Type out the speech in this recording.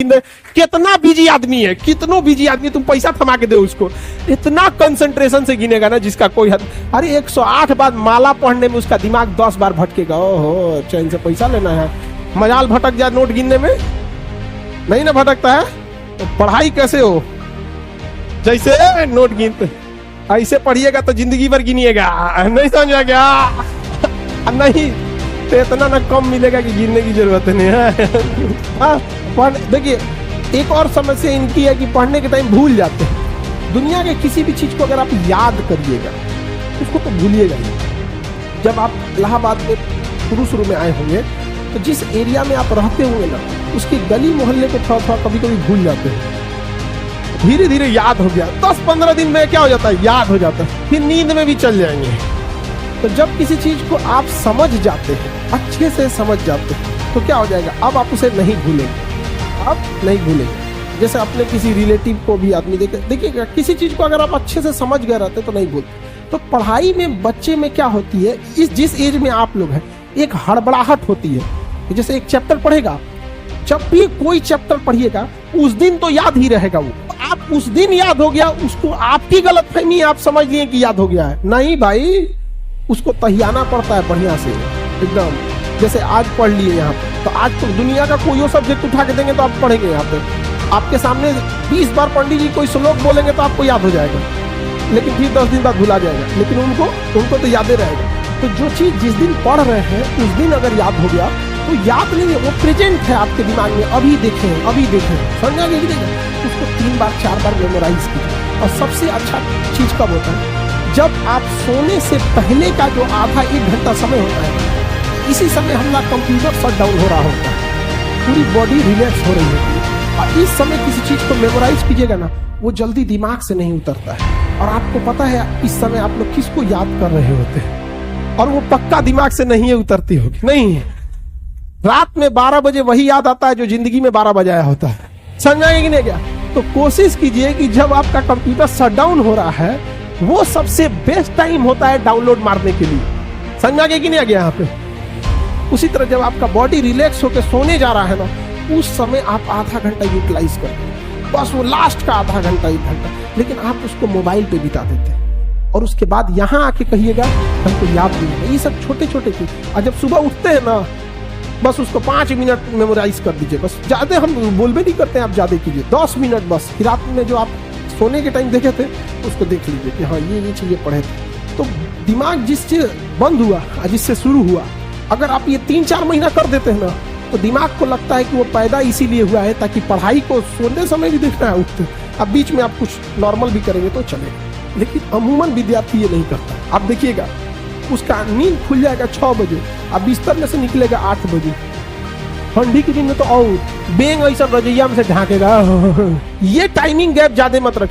गिन दे, कितना बिजी आदमी है, कितनो बिजी आदमी, तुम पैसा थमा के दे उसको, इतना कंसंट्रेशन से गिनेगा ना जिसका कोई हद। अरे 108 बार माला पढ़ने में उसका दिमाग 10 बार भटकेगा। ओहो, चैन से पैसा लेना है, मजाल भटक जाए नोट गिनने में, नहीं ना भटकता है। तो पढ़ाई कैसे हो, जैसे नोट गिनते ऐसे पढ़िएगा तो जिंदगी भर गिनिएगा, नहीं समझ आ गया? नहीं तो इतना ना कम मिलेगा कि गिनने की जरूरत नहीं है। देखिए एक और समस्या इनकी है कि पढ़ने के टाइम भूल जाते हैं। दुनिया के किसी भी चीज को अगर आप याद करिएगा उसको तो भूलिएगा ही। जब आप इलाहाबाद में शुरू में आए होंगे तो जिस एरिया में आप रहते होंगे ना, उसके गली मोहल्ले को थोड़ा कभी कभी भूल जाते हैं। धीरे धीरे याद हो गया, 10-15 दिन में क्या हो जाता है, याद हो जाता है, फिर नींद में भी चल जाएंगे। तो जब किसी चीज को आप समझ जाते हैं, अच्छे से समझ जाते हैं, तो क्या हो जाएगा, अब आप उसे नहीं भूलेंगे, आप नहीं भूलेंगे। जैसे अपने किसी रिलेटिव को भी आदमी देखिएगा, किसी चीज को अगर आप अच्छे से समझ गए रहते तो नहीं भूलते। तो पढ़ाई में बच्चे में क्या होती है, जिस एज में आप लोग हैं, एक हड़बड़ाहट होती है। जैसे एक चैप्टर पढ़ेगा, जब भी कोई चैप्टर पढ़िएगा उस दिन तो याद ही रहेगा वो, आप उस दिन याद हो गया, उसको आपकी गलतफहमी आप समझ लिए कि याद हो गया है, नहीं भाई, उसको तहियाना पड़ता है बढ़िया से एकदम। जैसे आज पढ़ लिए यहाँ पे, तो आज तो दुनिया का कोई सब्जेक्ट उठा के देंगे तो आप पढ़ेंगे। यहाँ पे आपके सामने 20 बार पंडित जी कोई श्लोक बोलेंगे तो आपको याद हो जाएगा, लेकिन फिर 10 दिन बाद भुला जाएगा, लेकिन उनको तो याद ही रहेगा। तो जो चीज जिस दिन पढ़ रहे हैं उस दिन अगर याद हो गया तो याद नहीं है, वो प्रेजेंट है आपके दिमाग में, अभी देखें समझा कि उसको 3 बार 4 बार मेमोराइज कीजिए। और सबसे अच्छा चीज कब होता है, जब आप सोने से पहले का जो आधा 1 घंटा समय होता है, इसी समय हमारा कंप्यूटर शट डाउन हो रहा होता है, पूरी बॉडी रिलैक्स हो रही होती है, और इस समय किसी चीज को मेमोराइज कीजिएगा ना, वो जल्दी दिमाग से नहीं उतरता है। और आपको पता है इस समय आप लोग किसको याद कर रहे होते हैं, और वो पक्का दिमाग से नहीं उतरती होगी, नहीं है। रात में 12 बजे वही याद आता है जो जिंदगी में 12 बजाया होता है, समझाएंगे कि नहीं क्या? तो कोशिश कीजिए कि जब आपका कंप्यूटर शट डाउन हो रहा है, वो सबसे बेस्ट टाइम होता है डाउनलोड मारने के लिए, समझा गया कि नहीं आ गया यहाँ पे? उसी तरह जब आपका बॉडी रिलैक्स होकर सोने जा रहा है ना, उस समय आप आधा घंटा यूटिलाइज करते, बस वो लास्ट का आधा घंटा 1 घंटा, लेकिन आप उसको मोबाइल पे बिता देते हैं। और उसके बाद यहाँ आके कहिएगा हमको याद नहीं है। ये सब छोटे छोटे चीज, और जब सुबह उठते हैं ना, बस उसको 5 मिनट मेमोराइज कर दीजिए, बस ज्यादा हम बोल भी नहीं करते हैं, आप ज्यादा कीजिए, 10 मिनट बस। रात में जो आप सोने के टाइम देखे थे उसको देख लीजिए कि हाँ ये चीजें पढ़े थे। तो दिमाग जिससे बंद हुआ जिससे शुरू हुआ, अगर आप ये 3-4 महीना कर देते हैं ना, तो दिमाग को लगता है कि वो पैदा इसीलिए हुआ है ताकि पढ़ाई को सोने समय भी देखना है, उठते। अब बीच में आप कुछ नॉर्मल भी करेंगे तो चलेगा, लेकिन अमूमन विद्यार्थी ये नहीं करता। आप देखिएगा उसका नींद खुल जाएगा 6 बजे, अब बिस्तर में से निकलेगा 8 बजे। ठंडी के दिन में तो और बेंग ऐसा रजैया में से ढाकेगा। ये टाइमिंग गैप ज्यादा मत रखिए।